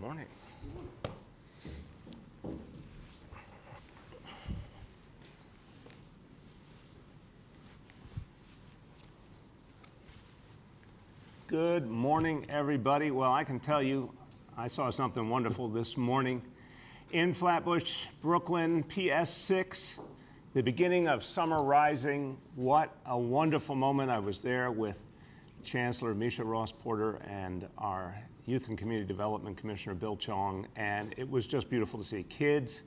morning. Good morning, everybody. Well, I can tell you, I saw something wonderful this morning in Flatbush, Brooklyn, PS6, the beginning of summer rising. What a wonderful moment. I was there with Chancellor Misha Ross Porter and our Youth and Community Development Commissioner Bill Chong, and it was just beautiful to see kids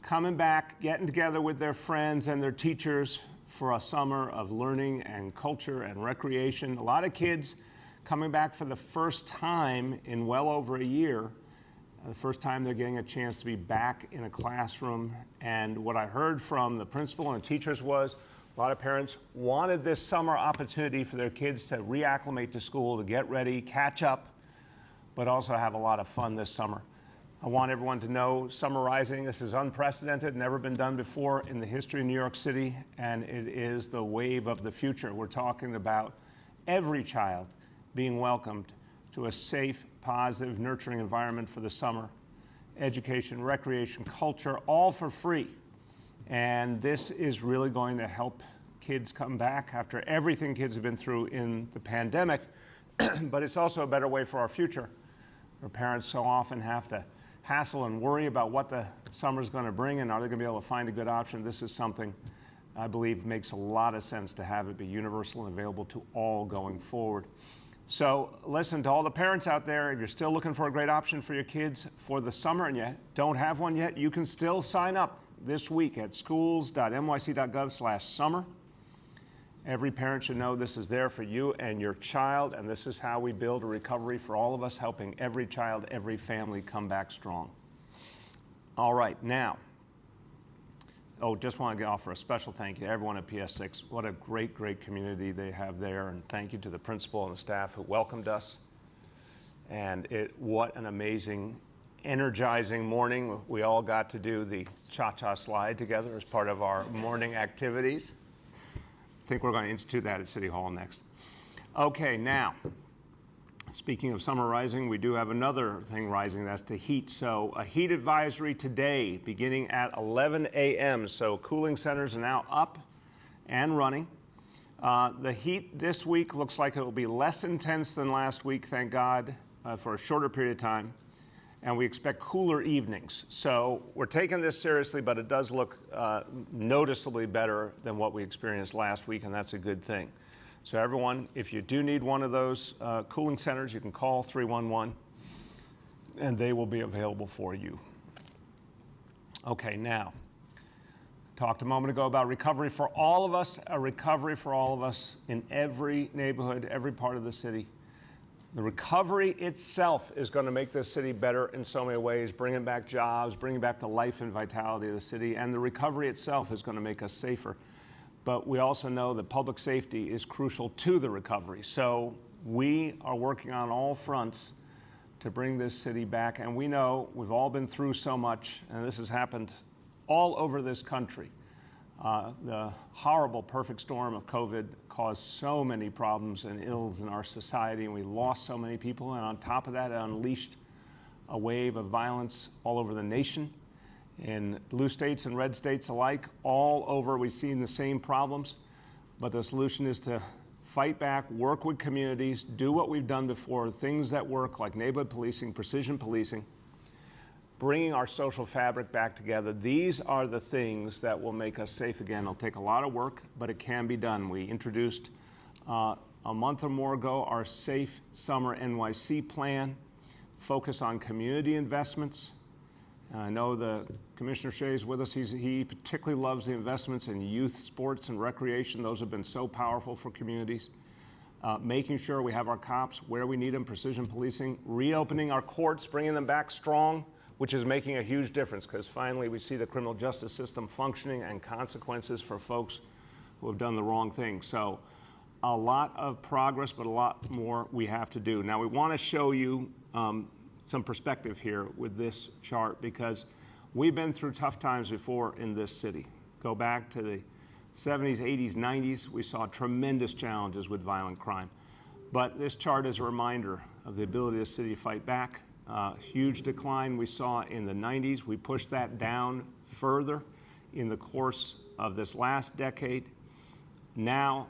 coming back, getting together with their friends and their teachers for a summer of learning and culture and recreation. A lot of kids coming back for the first time in well over a year, the first time they're getting a chance to be back in a classroom. And what I heard from the principal and teachers was a lot of parents wanted this summer opportunity for their kids to reacclimate to school, to get ready, catch up, but also have a lot of fun this summer. I want everyone to know Summer Rising, this is unprecedented, never been done before in the history of New York City, and it is the wave of the future. We're talking about every child being welcomed to a safe, positive, nurturing environment for the summer. Education, recreation, culture, all for free. And this is really going to help kids come back after everything kids have been through in the pandemic, but it's also a better way for our future. Our parents so often have to hassle and worry about what the summer's going to bring and are they going to be able to find a good option. This is something I believe makes a lot of sense to have it be universal and available to all going forward. So listen to all the parents out there, if you're still looking for a great option for your kids for the summer and you don't have one yet, you can still sign up this week at schools.nyc.gov/summer. Every parent should know this is there for you and your child, and this is how we build a recovery for all of us, helping every child, every family come back strong. All right, now, just want to offer a special thank you to everyone at PS6. What a great, great community they have there, and thank you to the principal and the staff who welcomed us. And what an amazing, energizing morning. We all got to do the cha-cha slide together as part of our morning activities. I think we're going to institute that at City Hall next. Okay, now, speaking of summer rising, we do have another thing rising, that's the heat. So a heat advisory today beginning at 11 a.m. So cooling centers are now up and running. The heat this week looks like it will be less intense than last week, thank God, for a shorter period of time. And we expect cooler evenings. So we're taking this seriously, but it does look noticeably better than what we experienced last week, and that's a good thing. So everyone, if you do need one of those cooling centers, you can call 311, and they will be available for you. Okay, now, talked a moment ago about recovery for all of us, a recovery for all of us in every neighborhood, every part of the city. The recovery itself is going to make this city better in so many ways, bringing back jobs, bringing back the life and vitality of the city, and the recovery itself is going to make us safer. But we also know that public safety is crucial to the recovery. So we are working on all fronts to bring this city back, and we know we've all been through so much, and this has happened all over this country. The horrible perfect storm of COVID caused so many problems and ills in our society, and we lost so many people, and on top of that, it unleashed a wave of violence all over the nation, in blue states and red states alike. All over, we've seen the same problems, but the solution is to fight back, work with communities, do what we've done before, things that work like neighborhood policing, precision policing, bringing our social fabric back together. These are the things that will make us safe again. It'll take a lot of work, but it can be done. We introduced a month or more ago our Safe Summer NYC plan, focus on community investments. I know the Commissioner Shea is with us. He particularly loves the investments in youth, sports, and recreation. Those have been so powerful for communities. Making sure we have our cops where we need them, precision policing, reopening our courts, bringing them back strong, which is making a huge difference because finally we see the criminal justice system functioning and consequences for folks who have done the wrong thing. So a lot of progress, but a lot more we have to do. Now we want to show you some perspective here with this chart because we've been through tough times before in this city. Go back to the 70s, 80s, 90s, we saw tremendous challenges with violent crime. But this chart is a reminder of the ability of the city to fight back, Huge decline we saw in the 90s. We pushed that down further in the course of this last decade. Now,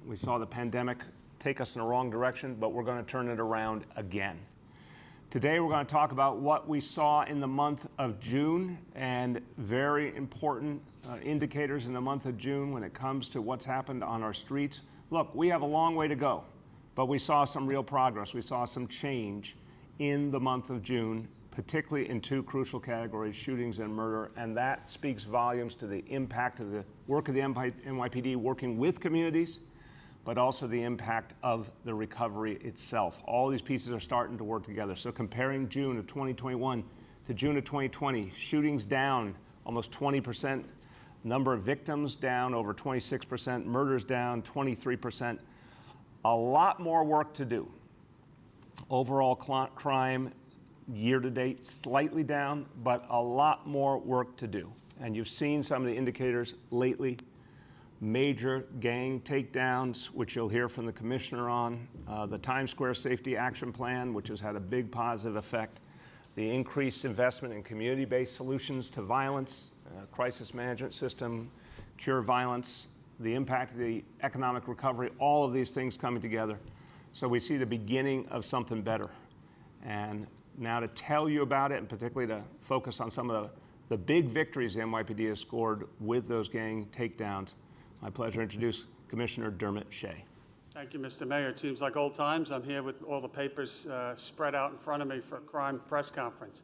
we saw the pandemic take us in the wrong direction, but we're going to turn it around again. Today, we're going to talk about what we saw in the month of June and very important indicators in the month of June when it comes to what's happened on our streets. Look, we have a long way to go, but we saw some real progress. We saw some change in the month of June, particularly in two crucial categories, shootings and murder, and that speaks volumes to the impact of the work of the NYPD working with communities, but also the impact of the recovery itself. All these pieces are starting to work together. So comparing June of 2021 to June of 2020, shootings down almost 20%, number of victims down over 26%, murders down 23%. A lot more work to do. Overall crime year-to-date slightly down, but a lot more work to do. And you've seen some of the indicators lately. Major gang takedowns, which you'll hear from the commissioner on, the Times Square Safety Action Plan, which has had a big positive effect, the increased investment in community-based solutions to violence, crisis management system, cure violence, the impact of the economic recovery, all of these things coming together. So we see the beginning of something better. And now to tell you about it, and particularly to focus on some of the big victories the NYPD has scored with those gang takedowns, my pleasure to introduce Commissioner Dermot Shea. Thank you, Mr. Mayor. It seems like old times. I'm here with all the papers spread out in front of me for a crime press conference.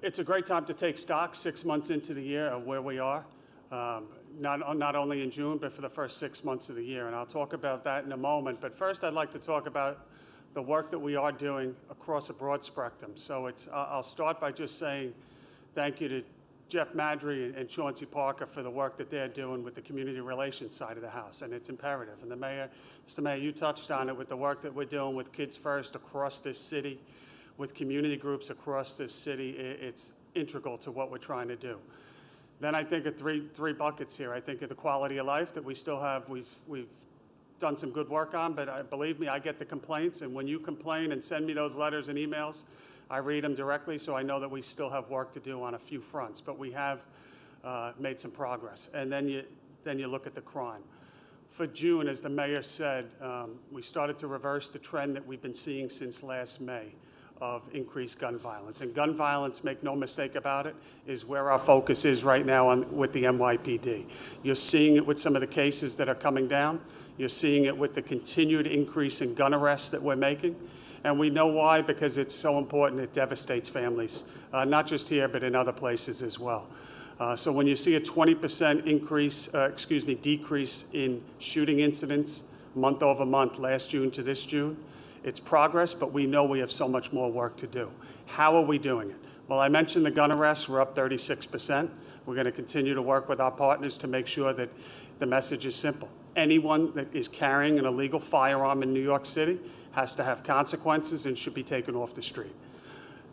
It's a great time to take stock 6 months into the year of where we are, not only in June, but for the first 6 months of the year. And I'll talk about that in a moment. But first, I'd like to talk about the work that we are doing across a broad spectrum. So I'll start by just saying thank you to Jeff Madry and Chauncey Parker for the work that they're doing with the community relations side of the house, and it's imperative. And the Mayor, Mr. Mayor, you touched on it with the work that we're doing with Kids First across this city, with community groups across this city. It's integral to what we're trying to do. Then I think of three buckets here. I think of the quality of life that we still have. We've done some good work on, but believe me, I get the complaints, and when you complain and send me those letters and emails, I read them directly, so I know that we still have work to do on a few fronts, but we have made some progress. And then you look at the crime. For June, as the mayor said, we started to reverse the trend that we've been seeing since last May of increased gun violence. And gun violence, make no mistake about it, is where our focus is right now with the NYPD. You're seeing it with some of the cases that are coming down. You're seeing it with the continued increase in gun arrests that we're making. And we know why, because it's so important. It devastates families, not just here, but in other places as well. So when you see a 20% decrease in shooting incidents month over month, last June to this June, it's progress, but we know we have so much more work to do. How are we doing it? Well, I mentioned the gun arrests. We're up 36%. We're going to continue to work with our partners to make sure that the message is simple. Anyone that is carrying an illegal firearm in New York City has to have consequences and should be taken off the street.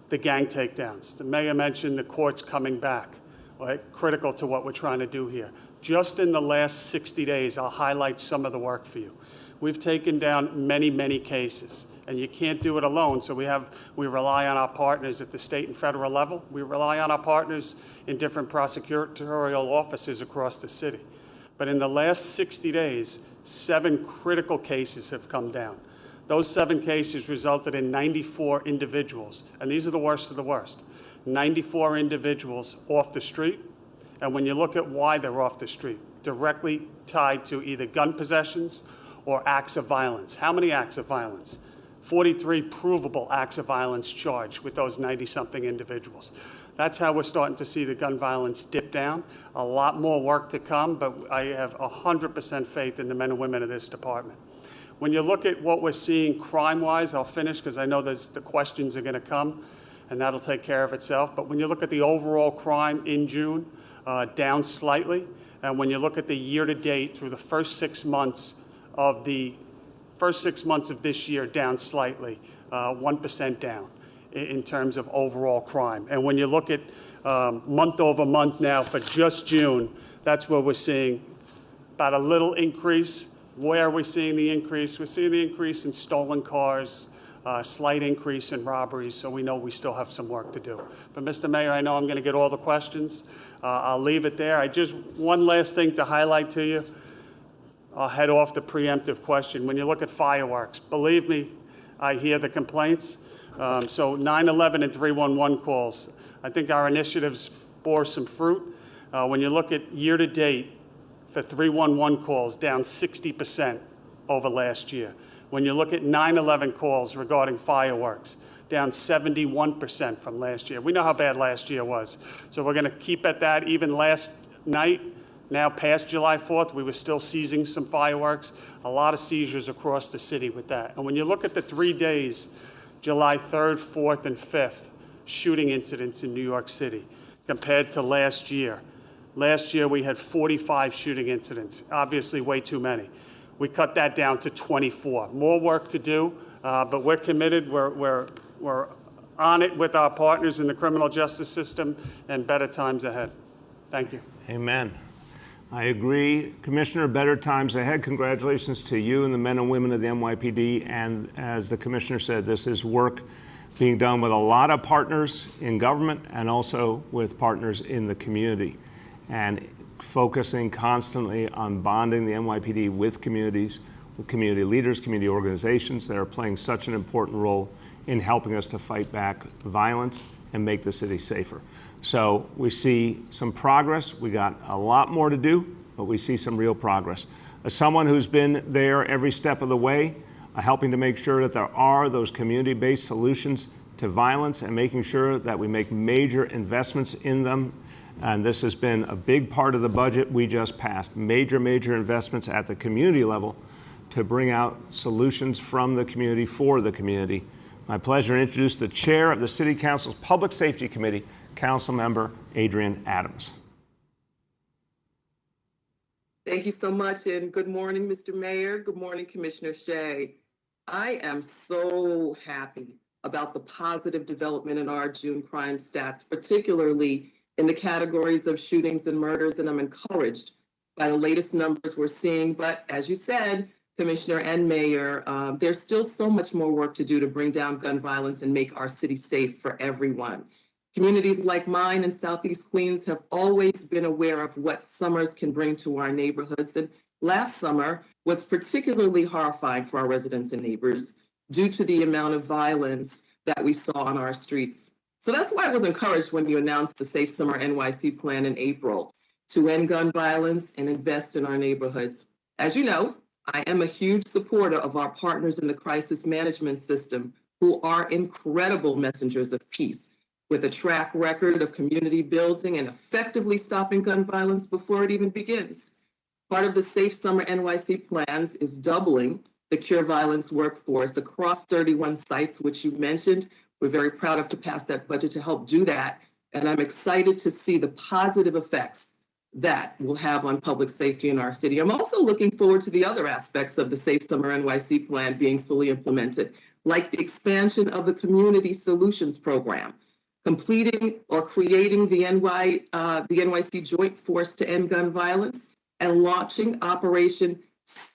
The gang takedowns. The mayor mentioned the courts coming back, right? Critical to what we're trying to do here. Just in the last 60 days, I'll highlight some of the work for you. We've taken down many, many cases, and you can't do it alone, so we rely on our partners at the state and federal level. We rely on our partners in different prosecutorial offices across the city. But in the last 60 days, 7 critical cases have come down. Those 7 cases resulted in 94 individuals, and these are the worst of the worst. 94 individuals off the street, and when you look at why they're off the street, directly tied to either gun possessions or acts of violence. How many acts of violence? 43 provable acts of violence charged with those 90-something individuals. That's how we're starting to see the gun violence dip down. A lot more work to come, but I have 100% faith in the men and women of this department. When you look at what we're seeing crime-wise, I'll finish because I know the questions are going to come, and that'll take care of itself. But when you look at the overall crime in June, down slightly. And when you look at the year-to-date through the first 6 months of this year, down slightly, 1% down in terms of overall crime. And when you look at month over month now for just June, that's where we're seeing about a little increase. Where are we seeing the increase? We're seeing the increase in stolen cars, slight increase in robberies, so we know we still have some work to do. But Mr. Mayor, I know I'm going to get all the questions. I'll leave it there. One last thing to highlight to you. I'll head off the preemptive question. When you look at fireworks, believe me, I hear the complaints. So 911 and 311 calls. I think our initiatives bore some fruit. When you look at year-to-date for 311 calls, down 60% over last year. When you look at 911 calls regarding fireworks, down 71% from last year. We know how bad last year was. So we're going to keep at that. Even last night, now past July 4th, we were still seizing some fireworks. A lot of seizures across the city with that. And when you look at the 3 days, July 3rd, 4th, and 5th, shooting incidents in New York City compared to last year. Last year, we had 45 shooting incidents, obviously way too many. We cut that down to 24. More work to do, but we're committed. We're on it with our partners in the criminal justice system, and better times ahead. Thank you. Amen. I agree. Commissioner, better times ahead. Congratulations to you and the men and women of the NYPD. And as the Commissioner said, this is work being done with a lot of partners in government and also with partners in the community, and focusing constantly on bonding the NYPD with communities, with community leaders, community organizations that are playing such an important role in helping us to fight back violence and make the city safer. So we see some progress. We got a lot more to do, but we see some real progress. As someone who's been there every step of the way, helping to make sure that there are those community-based solutions to violence and making sure that we make major investments in them. And this has been a big part of the budget we just passed. Major investments at the community level to bring out solutions from the community for the community. My pleasure to introduce the chair of the City Council's Public Safety Committee, Councilmember ADRIENNE Adams. Thank you so much, and good morning, Mr. Mayor. Good morning, Commissioner Shea. I am so happy about the positive development in our June crime stats, particularly in the categories of shootings and murders, and I'm encouraged by the latest numbers we're seeing. But as you said, Commissioner and Mayor, there's still so much more work to do to bring down gun violence and make our city safe for everyone. Communities like mine in Southeast Queens have always been aware of what summers can bring to our neighborhoods. And last summer was particularly horrifying for our residents and neighbors due to the amount of violence that we saw on our streets. So that's why I was encouraged when you announced the Safe Summer NYC plan in April to end gun violence and invest in our neighborhoods. As you know, I am a huge supporter of our partners in the crisis management system, who are incredible messengers of peace, with a track record of community building and effectively stopping gun violence before it even begins. Part of the Safe Summer NYC plans is doubling the cure violence workforce across 31 sites, which you mentioned. We're very proud to pass that budget to help do that. And I'm excited to see the positive effects that will have on public safety in our city. I'm also looking forward to the other aspects of the Safe Summer NYC plan being fully implemented, like the expansion of the Community Solutions Program, completing or creating the NYC Joint Force to End Gun Violence, and launching Operation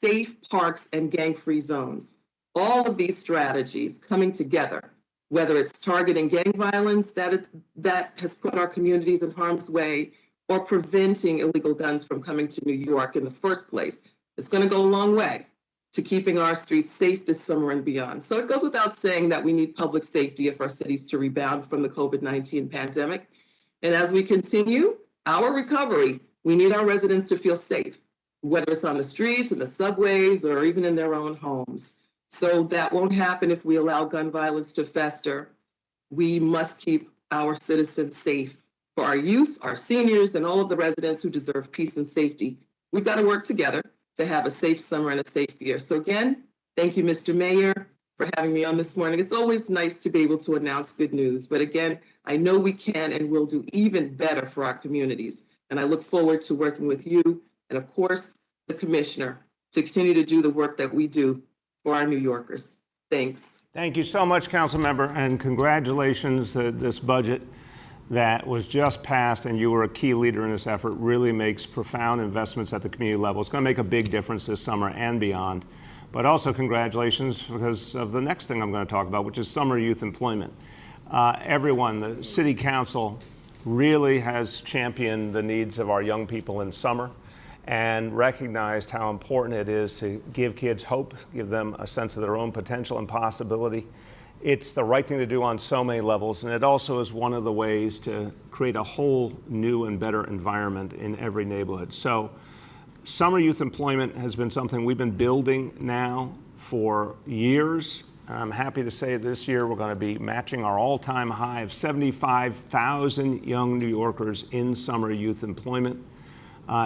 Safe Parks and Gang-Free Zones. All of these strategies coming together, whether it's targeting gang violence that has put our communities in harm's way, or preventing illegal guns from coming to New York in the first place, it's going to go a long way to keeping our streets safe this summer and beyond. So it goes without saying that we need public safety if our cities to rebound from the COVID-19 pandemic. And as we continue our recovery, we need our residents to feel safe, whether it's on the streets, in the subways, or even in their own homes. So that won't happen if we allow gun violence to fester. We must keep our citizens safe. For our youth, our seniors, and all of the residents who deserve peace and safety, we've got to work together to have a safe summer and a safe year. So again, thank you, Mr. Mayor, for having me on this morning. It's always nice to be able to announce good news. But again, I know we can and will do even better for our communities. And I look forward to working with you and, of course, the Commissioner to continue to do the work that we do for our New Yorkers. Thanks. Thank you so much, Councilmember, and congratulations. This budget that was just passed, and you were a key leader in this effort, really makes profound investments at the community level. It's going to make a big difference this summer and beyond. but also congratulations because of the next thing I'm going to talk about, which is summer youth employment. Everyone, the City Council really has championed the needs of our young people in summer and recognized how important it is to give kids hope, give them a sense of their own potential and possibility. It's the right thing to do on so many levels, and it also is one of the ways to create a whole new and better environment in every neighborhood. So summer youth employment has been something we've been building now for years. I'm happy to say this year we're going to be matching our all-time high of 75,000 young New Yorkers in summer youth employment.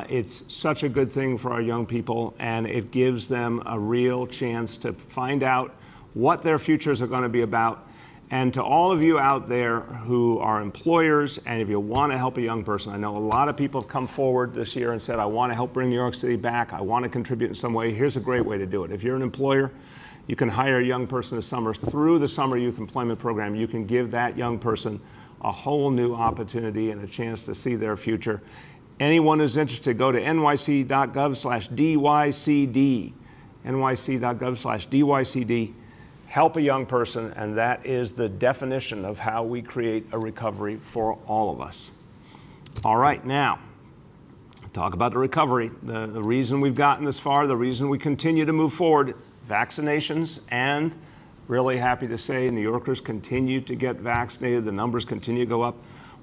It's such a good thing for our young people, and it gives them a real chance to find out what their futures are going to be about. And to all of you out there who are employers, and if you want to help a young person, I know a lot of people have come forward this year and said, I want to help bring New York City back. I want to contribute in some way. Here's a great way to do it. If you're an employer, you can hire a young person this summer through the Summer Youth Employment Program. You can give that young person a whole new opportunity and a chance to see their future. Anyone who's interested, go to nyc.gov/DYCD, nyc.gov/DYCD. Help a young person, and that is the definition of how we create a recovery for all of us. All right, now, talk about the recovery. The reason we've gotten this far, the reason we continue to move forward, vaccinations, and really happy to say New Yorkers continue to get vaccinated. The numbers continue to go up.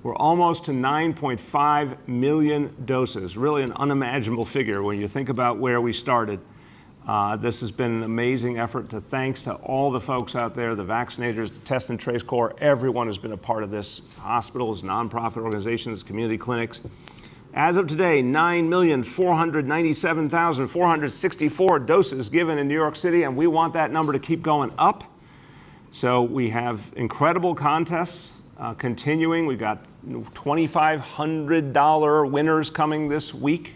We're almost to 9.5 million doses, really an unimaginable figure when you think about where we started. This has been an amazing effort. Thanks to all the folks out there, the vaccinators, the Test and Trace Corps, everyone has been a part of this. Hospitals, nonprofit organizations, community clinics. As of today, 9,497,464 doses given in New York City, and we want that number to keep going up. So we have incredible contests continuing. We've got $2,500 winners coming this week.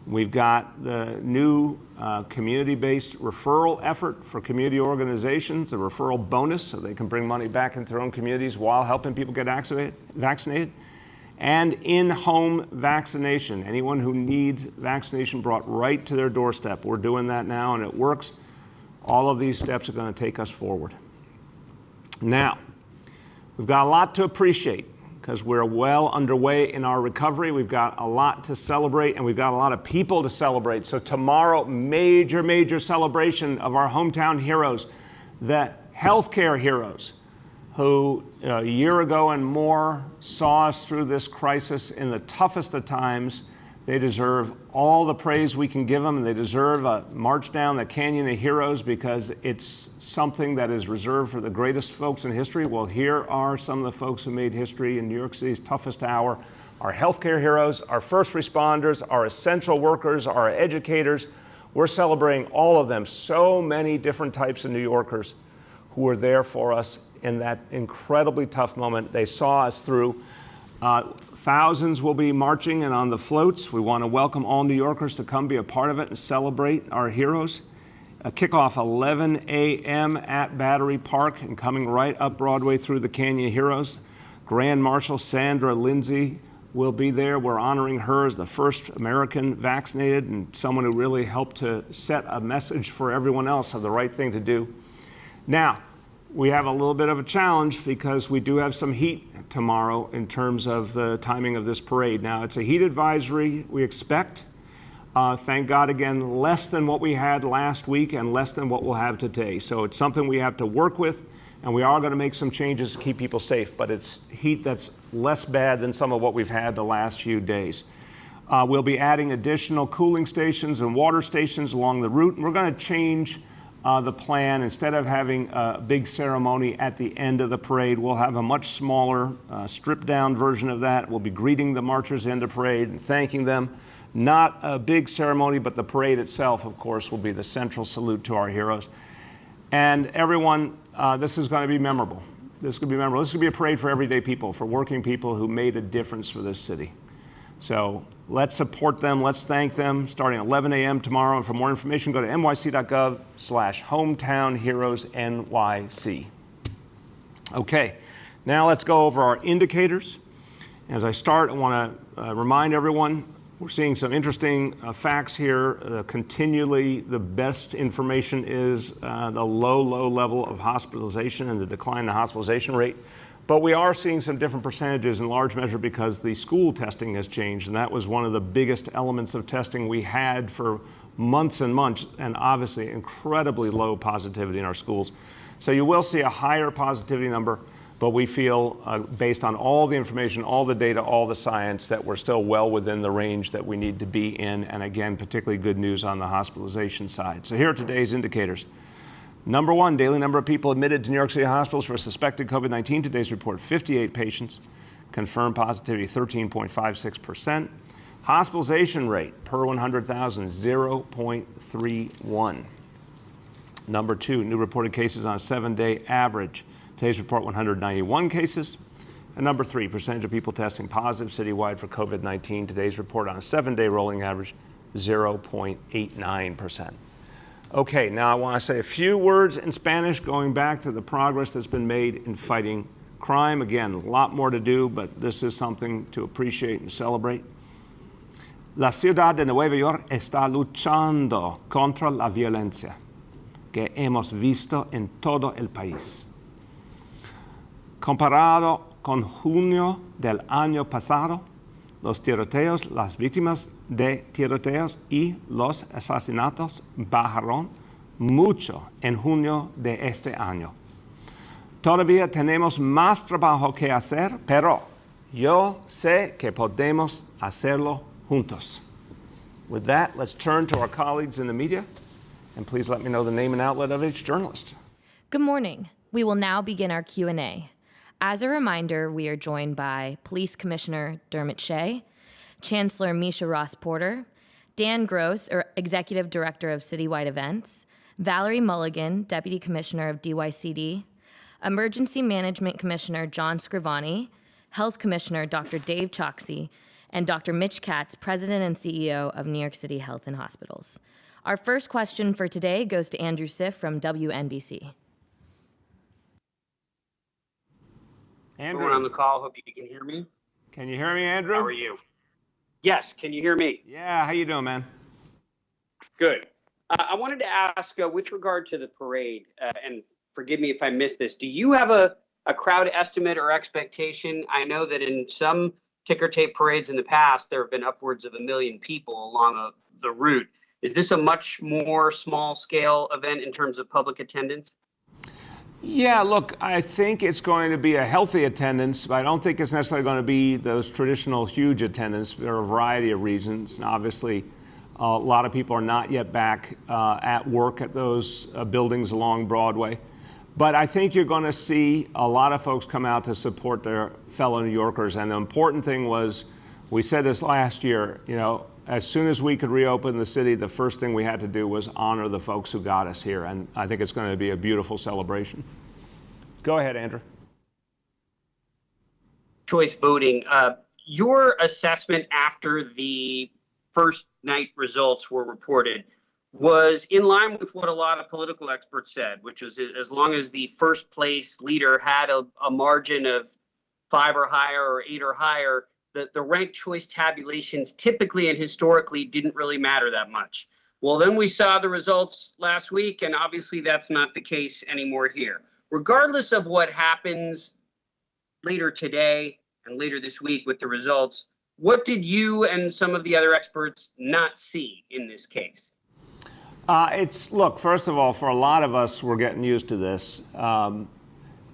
We've got the new community-based referral effort for community organizations, the referral bonus, so they can bring money back into their own communities while helping people get vaccinated. And in-home vaccination. Anyone who needs vaccination brought right to their doorstep. We're doing that now, and it works. All of these steps are going to take us forward. Now, we've got a lot to appreciate because we're well underway in our recovery. We've got a lot to celebrate, and we've got a lot of people to celebrate. So tomorrow, major, major celebration of our hometown heroes, the healthcare heroes, who a year ago and more saw us through this crisis in the toughest of times. They deserve all the praise we can give them, and they deserve a march down the Canyon of Heroes because it's something that is reserved for the greatest folks in history. Well, here are some of the folks who made history in New York City's toughest hour. Our healthcare heroes, our first responders, our essential workers, our educators. We're celebrating all of them. So many different types of New Yorkers who were there for us in that incredibly tough moment. They saw us through. Thousands will be marching and on the floats. We want to welcome all New Yorkers to come be a part of it and celebrate our heroes. Kickoff 11 a.m. at Battery Park and coming right up Broadway through the Canyon Heroes. Grand Marshal Sandra Lindsay will be there. We're honoring her as the first American vaccinated and someone who really helped to set a message for everyone else of the right thing to do. Now, we have a little bit of a challenge because we do have some heat tomorrow in terms of the timing of this parade. Now, it's a heat advisory we expect. Thank God, again, less than what we had last week and less than what we'll have today. So it's something we have to work with, and we are going to make some changes to keep people safe, but it's heat that's less bad than some of what we've had the last few days. We'll be adding additional cooling stations and water stations along the route, and we're going to change the plan. Instead of having a big ceremony at the end of the parade, we'll have a much smaller, stripped-down version of that. We'll be greeting the marchers in the parade and thanking them. Not a big ceremony, but the parade itself, of course, will be the central salute to our heroes. And everyone, this is going to be memorable. This is going to be memorable. This is going to be a parade for everyday people, for working people who made a difference for this city. So let's support them. Let's thank them starting at 11 a.m. tomorrow. And for more information, go to nyc.gov/hometownheroesnyc. Okay, now let's go over our indicators. As I start, I want to remind everyone We're seeing some interesting facts here. Continually, the best information is the low level of hospitalization and the decline in the hospitalization rate. But we are seeing some different percentages in large measure because the school testing has changed, and that was one of the biggest elements of testing we had for months and months, and obviously incredibly low positivity in our schools. So you will see a higher positivity number, but we feel, based on all the information, all the data, all the science, that we're still well within the range that we need to be in, and again, particularly good news on the hospitalization side. So here are today's indicators. Number one, daily number of people admitted to New York City hospitals for suspected COVID-19. Today's report, 58 patients. Confirmed positivity, 13.56%. Hospitalization rate per 100,000, 0.31. Number two, new reported cases on a 7-day average. Today's report, 191 cases. And number three, percentage of people testing positive citywide for COVID-19. Today's report on a 7-day rolling average, 0.89%. Okay, now I want to say a few words in Spanish going back to the progress that's been made in fighting crime. Again, a lot more to do, but this is something to appreciate and celebrate. La ciudad de Nueva York está luchando contra la violencia que hemos visto en todo el país. Comparado con junio del año pasado, los tiroteos, las víctimas de tiroteos y los asesinatos bajaron mucho en junio de este año. Todavía tenemos más trabajo que hacer, pero yo sé que podemos hacerlo juntos. With that, let's turn to our colleagues in the media, and please let me know the name and outlet of each journalist. Good morning. We will now begin our Q&A. As a reminder, we are joined by Police Commissioner Dermot Shea, Chancellor Misha Ross Porter, Dan Gross, Executive Director of Citywide Events, Valerie Mulligan, Deputy Commissioner of DYCD, Emergency Management Commissioner John Scrivani, Health Commissioner Dr. Dave Choksi, and Dr. Mitch Katz, President and CEO of New York City Health and Hospitals. Our first question for today goes to Andrew Siff from WNBC. Andrew, on the call. Hope you can hear me. can you hear me, Andrew? How are you? Yes. Can you hear me? Yeah, how you doing, man? Good. I wanted to ask, with regard to the parade, and forgive me if I missed this, do you have a crowd estimate or expectation? I know that in some ticker tape parades in the past, there have been upwards of 1 million people along the route. Is this a much more small scale event in terms of public attendance? Yeah, look, I think it's going to be a healthy attendance, but I don't think it's necessarily going to be those traditional huge attendance for a variety of reasons. And obviously, a lot of people are not yet back at work at those buildings along Broadway. But I think you're going to see a lot of folks come out to support their fellow New Yorkers. And the important thing was, we said this last year, you know, as soon as we could reopen the city, the first thing we had to do was honor the folks who got us here. And I think it's going to be a beautiful celebration. Go ahead, Andrew. Choice voting. Your assessment after the first night results were reported was in line with what a lot of political experts said, which was as long as the first place leader had a margin of 5 or higher or 8 or higher, the ranked choice tabulations typically and historically didn't really matter that much. Well, then we saw the results last week, and obviously that's not the case anymore here. Regardless of what happens later today and later this week with the results, what did you and some of the other experts not see in this case? Look, first of all, for a lot of us, we're getting used to this. And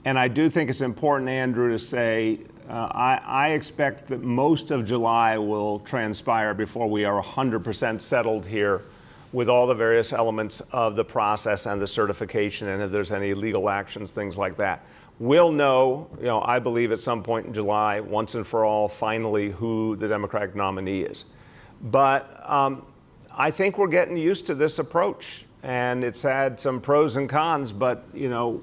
I do think it's important, Andrew, to say, I expect that most of July will transpire before we are 100% settled here with all the various elements of the process and the certification, and if there's any legal actions, things like that. We'll know, I believe at some point in July, once and for all, finally, who the Democratic nominee is. But I think we're getting used to this approach, and it's had some pros and cons, but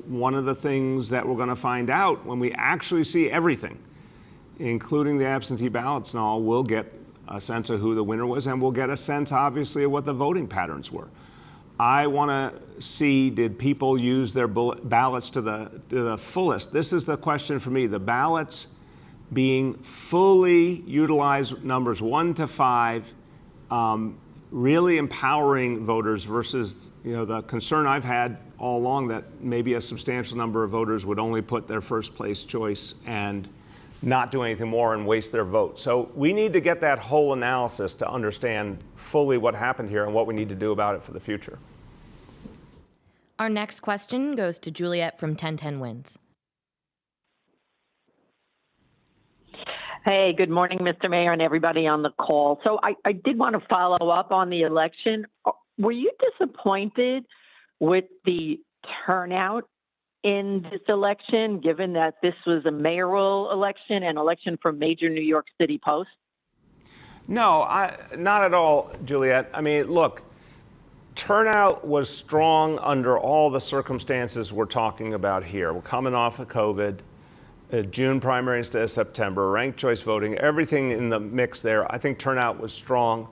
one of the things that we're going to find out when we actually see everything, including the absentee ballots and all, we'll get a sense of who the winner was, and we'll get a sense, obviously, of what the voting patterns were. I want to see, did people use their ballots to the fullest? This is the question for me. The ballots being fully utilized, numbers 1 to 5, really empowering voters versus, the concern I've had all along that maybe a substantial number of voters would only put their first place choice and not do anything more and waste their vote. So we need to get that whole analysis to understand fully what happened here and what we need to do about it for the future. Our next question goes to Juliet from 1010 Wins. Hey, good morning, Mr. Mayor and everybody on the call. So I did want to follow up on the election. Were you disappointed with the turnout in this election, given that this was a mayoral election and election for major New York City posts? No, not at all, Juliet. I mean, look, turnout was strong under all the circumstances we're talking about here. We're coming off of COVID. June primary instead of September, ranked choice voting, everything in the mix there. I think turnout was strong.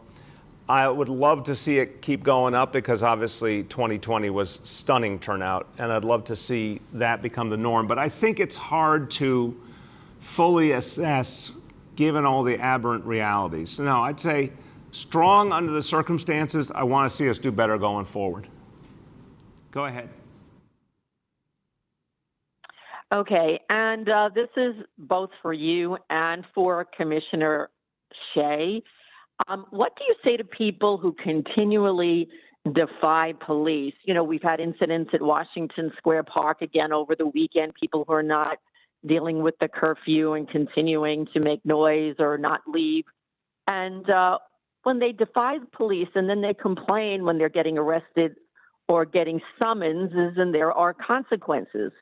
I would love to see it keep going up because obviously 2020 was stunning turnout, and I'd love to see that become the norm. But I think it's hard to fully assess given all the aberrant realities. So no, I'd say strong under the circumstances. I want to see us do better going forward. Go ahead. Okay, and this is both for you and for Commissioner Shea. What do you say to people who continually defy police? We've had incidents at Washington Square Park again over the weekend, people who are not dealing with the curfew and continuing to make noise or not leave. And when they defy the police and then they complain when they're getting arrested or getting summonses and there are consequences,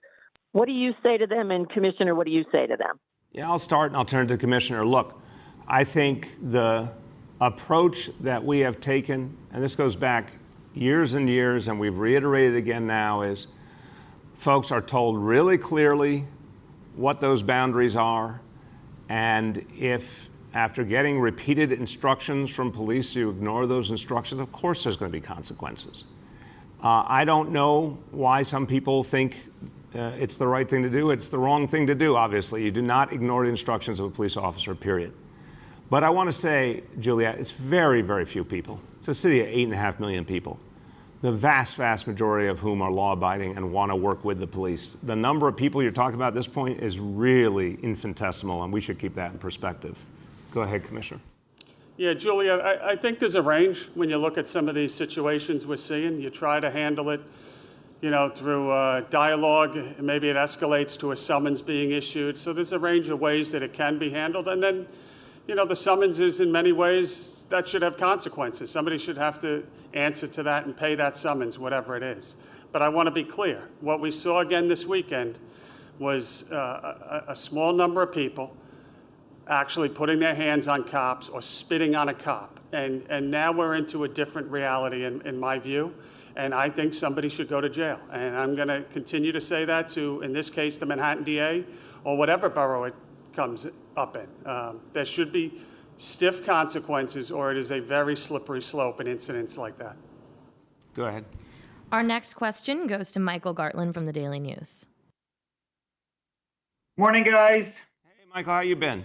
what do you say to them? And Commissioner, what do you say to them? Yeah, I'll start and I'll turn to Commissioner. Look, I think the approach that we have taken, and this goes back years and years, and we've reiterated again now, is folks are told really clearly what those boundaries are. And if after getting repeated instructions from police, you ignore those instructions, of course there's going to be consequences. I don't know why some people think it's the right thing to do. It's the wrong thing to do, obviously. You do not ignore the instructions of a police officer, period. But I want to say, Juliet, it's very, very few people. It's a city of 8.5 million people, the vast, vast majority of whom are law-abiding and want to work with the police. The number of people you're talking about at this point is really infinitesimal, and we should keep that in perspective. Go ahead, Commissioner. Yeah, Julia, I think there's a range when you look at some of these situations we're seeing. You try to handle it, through dialogue. Maybe it escalates to a summons being issued. So there's a range of ways that it can be handled. And then, the summonses in many ways, that should have consequences. Somebody should have to answer to that and pay that summons, whatever it is. But I want to be clear. What we saw again this weekend was a small number of people actually putting their hands on cops or spitting on a cop. And now we're into a different reality in my view. And I think somebody should go to jail. And I'm going to continue to say that to, in this case, the Manhattan DA or whatever borough it comes up in. There should be stiff consequences, or it is a very slippery slope in incidents like that. Go ahead. Our next question goes to Michael Gartland from the Daily News. Morning, guys. Hey, Michael, how you been?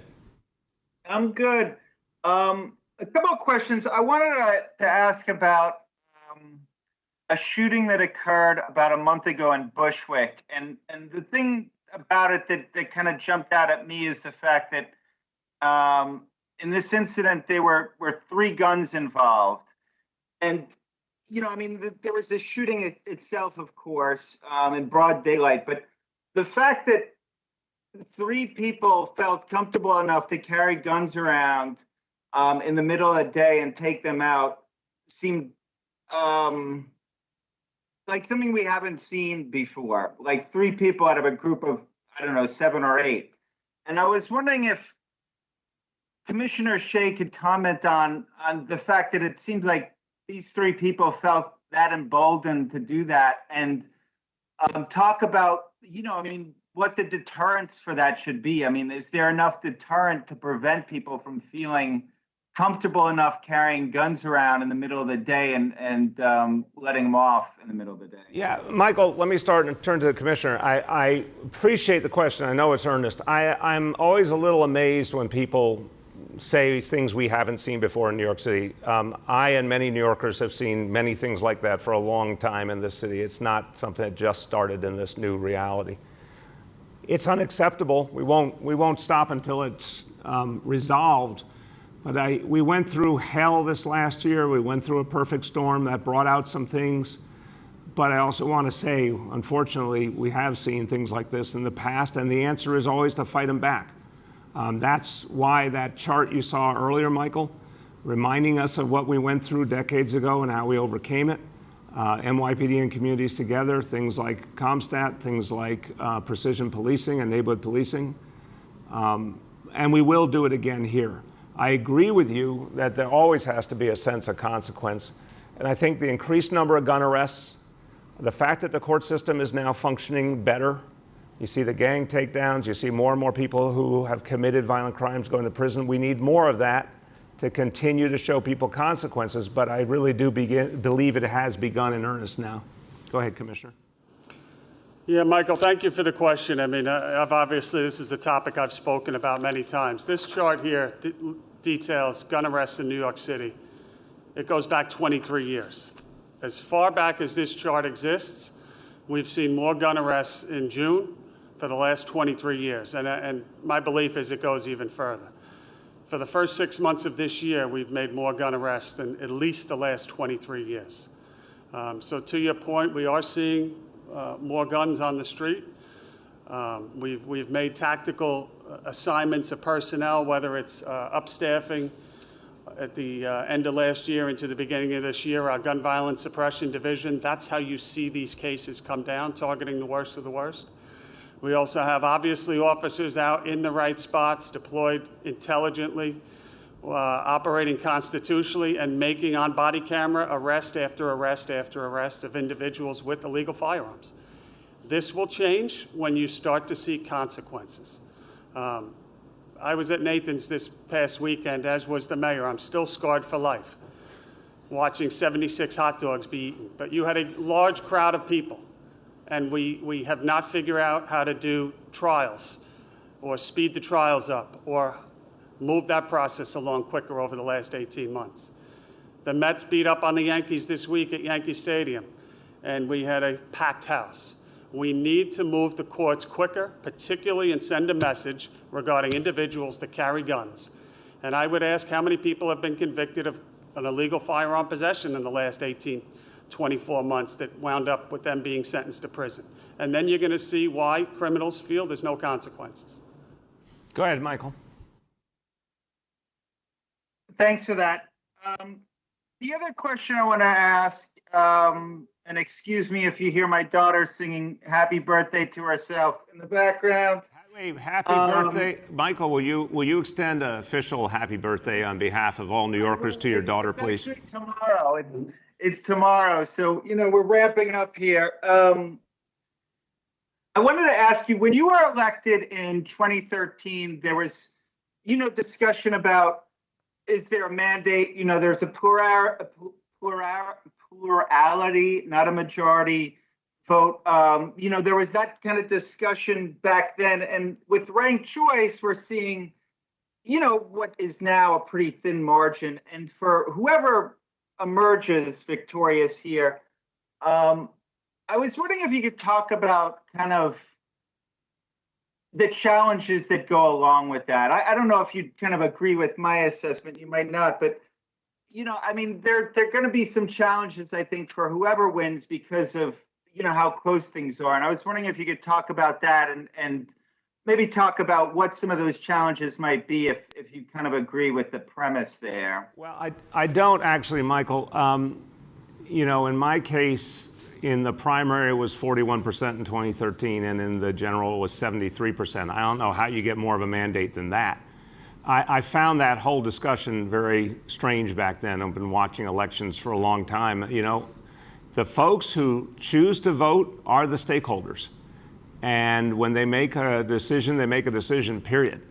I'm good. A couple of questions. I wanted to ask about a shooting that occurred about a month ago in Bushwick. And the thing about it that kind of jumped out at me is the fact that in this incident, there were 3 guns involved. And, there was the shooting itself, of course, in broad daylight. But the fact that 3 people felt comfortable enough to carry guns around in the middle of the day and take them out seemed like something we haven't seen before, like 3 people out of a group of, 7 or 8. And I was wondering if Commissioner Shea could comment on the fact that it seems like these 3 people felt that emboldened to do that, and talk about, what the deterrence for that should be. Is there enough deterrent to prevent people from feeling comfortable enough carrying guns around in the middle of the day and letting them off in the middle of the day? Yeah, Michael, let me start and turn to the commissioner. I appreciate the question. I know it's earnest. I'm always a little amazed when people say things we haven't seen before in New York City. I and many New Yorkers have seen many things like that for a long time in this city. It's not something that just started in this new reality. It's unacceptable. We won't stop until it's resolved. But we went through hell this last year. We went through a perfect storm that brought out some things. But I also want to say, unfortunately, we have seen things like this in the past, and the answer is always to fight them back. That's why that chart you saw earlier, Michael, reminding us of what we went through decades ago and how we overcame it. NYPD and communities together, things like CompStat, things like precision policing and neighborhood policing. And we will do it again here. I agree with you that there always has to be a sense of consequence. And I think the increased number of gun arrests, the fact that the court system is now functioning better, you see the gang takedowns, you see more and more people who have committed violent crimes going to prison. We need more of that to continue to show people consequences, but I really do believe it has begun in earnest now. Go ahead, Commissioner. Yeah, Michael, thank you for the question. I mean, obviously, this is a topic I've spoken about many times. This chart here details gun arrests in New York City. It goes back 23 years. As far back as this chart exists, we've seen more gun arrests in June for the last 23 years. And my belief is it goes even further. For the first 6 months of this year, we've made more gun arrests than at least the last 23 years. So to your point, we are seeing more guns on the street. We've made tactical assignments of personnel, whether it's upstaffing at the end of last year into the beginning of this year, our gun violence suppression division. That's how you see these cases come down, targeting the worst of the worst. We also have, obviously, officers out in the right spots, deployed intelligently, operating constitutionally, and making on body camera arrest after arrest after arrest of individuals with illegal firearms. This will change when you start to see consequences. I was at Nathan's this past weekend, as was the mayor. I'm still scarred for life, watching 76 hot dogs be eaten. But you had a large crowd of people, and we have not figured out how to do trials or speed the trials up or move that process along quicker over the last 18 months. The Mets beat up on the Yankees this week at Yankee Stadium, and we had a packed house. We need to move the courts quicker, particularly, and send a message regarding individuals that carry guns. And I would ask how many people have been convicted of an illegal firearm possession in the last 18, 24 months that wound up with them being sentenced to prison. And then you're going to see why criminals feel there's no consequences. Go ahead, Michael. Thanks for that. The other question I want to ask, and excuse me if you hear my daughter singing happy birthday to herself in the background. Wait, happy birthday. Michael, will you extend an official happy birthday on behalf of all New Yorkers to your daughter, please? It's tomorrow. It's tomorrow. So, we're ramping up here. I wanted to ask you, when you were elected in 2013, there was, discussion about, is there a mandate? There's a plurality, not a majority vote. There was that kind of discussion back then. And with ranked choice, we're seeing, what is now a pretty thin margin. And for whoever emerges victorious here, I was wondering if you could talk about kind of the challenges that go along with that. I don't know if you kind of agree with my assessment. You might not, but there are going to be some challenges, I think, for whoever wins because of how close things are. And I was wondering if you could talk about that and maybe talk about what some of those challenges might be if you kind of agree with the premise there. Well, I don't actually, Michael. In my case, in the primary, it was 41% in 2013, and in the general, it was 73%. I don't know how you get more of a mandate than that. I found that whole discussion very strange back then. I've been watching elections for a long time. The folks who choose to vote are the stakeholders. And when they make a decision, period.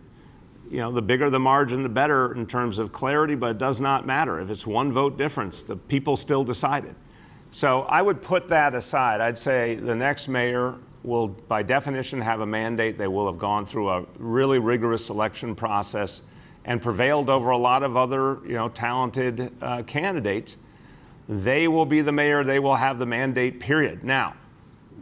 the bigger the margin, the better in terms of clarity, but it does not matter. If it's one vote difference, the people still decided. So I would put that aside. I'd say the next mayor will, by definition, have a mandate. They will have gone through a really rigorous selection process and prevailed over a lot of other, talented candidates. They will be the mayor. They will have the mandate, period. Now,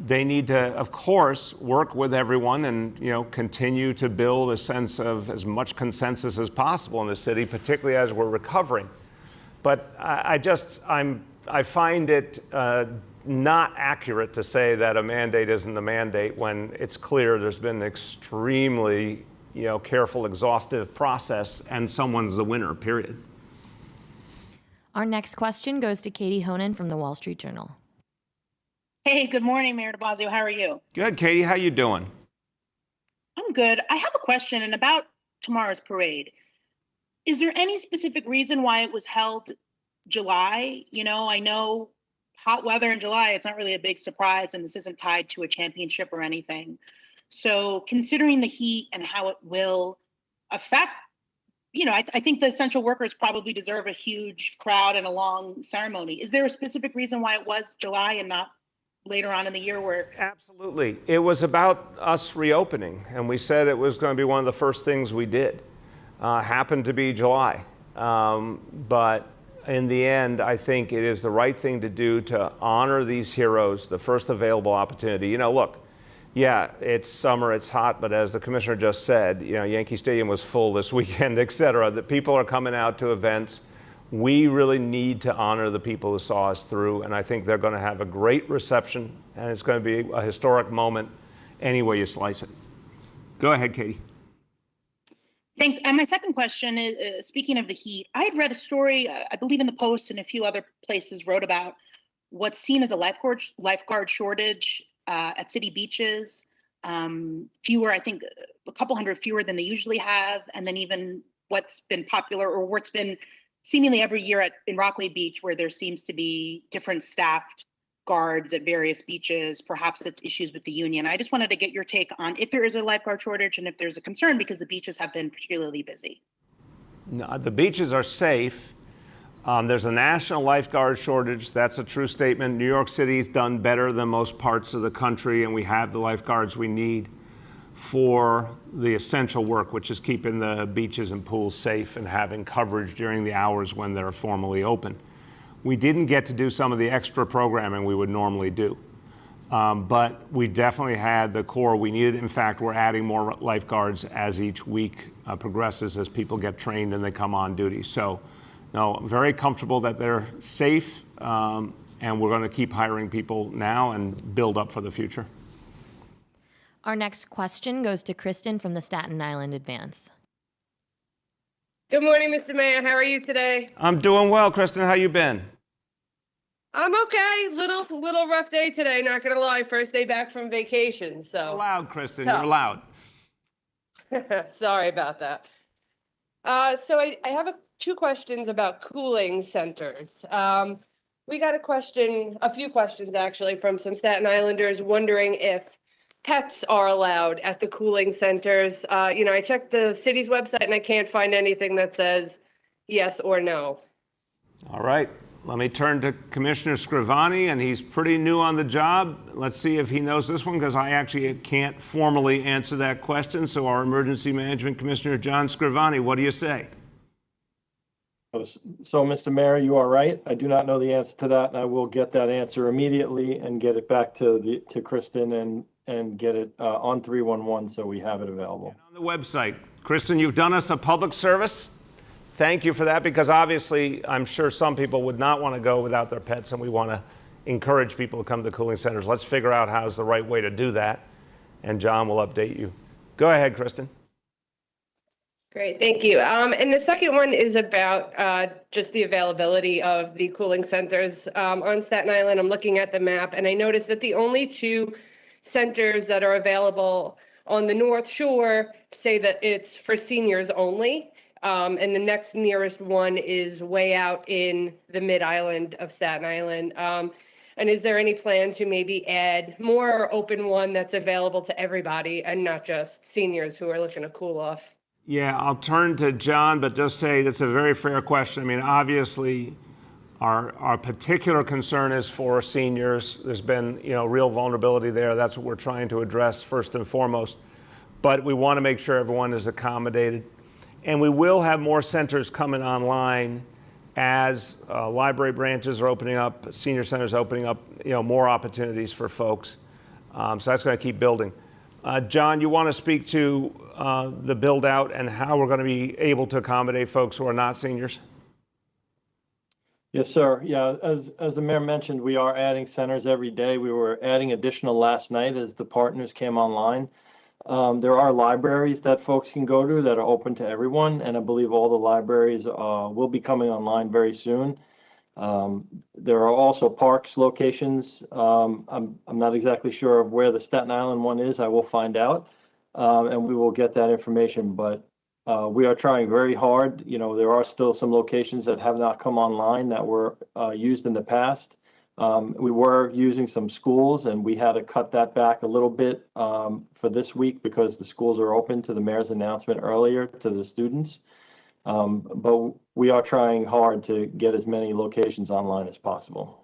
they need to, of course, work with everyone and, continue to build a sense of as much consensus as possible in the city, particularly as we're recovering. But I find it not accurate to say that a mandate isn't a mandate when it's clear there's been an extremely, careful, exhaustive process and someone's the winner, period. Our next question goes to Katie Honan from the Wall Street Journal. Hey, good morning, Mayor de Blasio. How are you? Good, Katie. How you doing? I'm good. I have a question about tomorrow's parade. Is there any specific reason why it was held July? I know hot weather in July, it's not really a big surprise, and this isn't tied to a championship or anything. So considering the heat and how it will affect, I think the essential workers probably deserve a huge crowd and a long ceremony. Is there a specific reason why it was July and not later on in the year where? Absolutely. It was about us reopening, and we said it was going to be one of the first things we did. Happened to be July. But in the end, I think it is the right thing to do to honor these heroes, the first available opportunity. Look, yeah, it's summer, it's hot, but as the commissioner just said, Yankee Stadium was full this weekend, et cetera. The people are coming out to events. We really need to honor the people who saw us through, and I think they're going to have a great reception, and it's going to be a historic moment any way you slice it. Go ahead, Katie. Thanks. And my second question is, speaking of the heat, I had read a story, I believe in the Post and a few other places wrote about what's seen as a lifeguard shortage at city beaches. Fewer, I think a couple hundred fewer than they usually have. And then even what's been popular or what's been seemingly every year in Rockaway Beach, where there seems to be different staffed guards at various beaches. Perhaps it's issues with the union. I just wanted to get your take on if there is a lifeguard shortage and if there's a concern because the beaches have been particularly busy. No, the beaches are safe. There's a national lifeguard shortage. That's a true statement. New York City's done better than most parts of the country, and we have the lifeguards we need for the essential work, which is keeping the beaches and pools safe and having coverage during the hours when they're formally open. We didn't get to do some of the extra programming we would normally do, but we definitely had the core we needed. In fact, we're adding more lifeguards as each week progresses, as people get trained and they come on duty. So, no, I'm very comfortable that they're safe, and we're going to keep hiring people now and build up for the future. Our next question goes to Kristen from the Staten Island Advance. Good morning, Mr. Mayor. How are you today? I'm doing well, Kristen. How you been? I'm okay. Little rough day today, not gonna lie. First day back from vacation, so. You're loud, Kristen. You're loud. Sorry about that. So I have two questions about cooling centers. We got a few questions actually from some Staten Islanders wondering if pets are allowed at the cooling centers. I checked the city's website and I can't find anything that says yes or no. All right. Let me turn to Commissioner Scrivani, and he's pretty new on the job. Let's see if he knows this one, because I actually can't formally answer that question. So our Emergency Management Commissioner, John Scrivani, what do you say? So, Mr. Mayor, you are right. I do not know the answer to that, and I will get that answer immediately and get it back to Kristen and get it on 311 so we have it available. And on the website. Kristen, you've done us a public service. Thank you for that, because obviously I'm sure some people would not want to go without their pets, and we want to encourage people to come to cooling centers. Let's figure out how's the right way to do that, and John will update you. Go ahead, Kristen. Great, thank you. And the second one is about just the availability of the cooling centers on Staten Island. I'm looking at the map, and I noticed that the only two centers that are available on the North Shore say that it's for seniors only. And the next nearest one is way out in the mid-island of Staten Island. And is there any plan to maybe add more or open one that's available to everybody and not just seniors who are looking to cool off? Yeah, I'll turn to John, but just say that's a very fair question. I mean, obviously, our particular concern is for seniors. There's been, real vulnerability there. That's what we're trying to address first and foremost. But we want to make sure everyone is accommodated. And we will have more centers coming online as library branches are opening up, senior centers opening up, more opportunities for folks. So that's going to keep building. John, you want to speak to the build out and how we're going to be able to accommodate folks who are not seniors? Yes, sir. Yeah, as the mayor mentioned, we are adding centers every day. We were adding additional last night as the partners came online. There are libraries that folks can go to that are open to everyone, and I believe all the libraries will be coming online very soon. There are also parks locations. I'm not exactly sure of where the Staten Island one is. I will find out, and we will get that information. But we are trying very hard. There are still some locations that have not come online that were used in the past. We were using some schools, and we had to cut that back a little bit for this week because the schools are open to the mayor's announcement earlier to the students. But we are trying hard to get as many locations online as possible.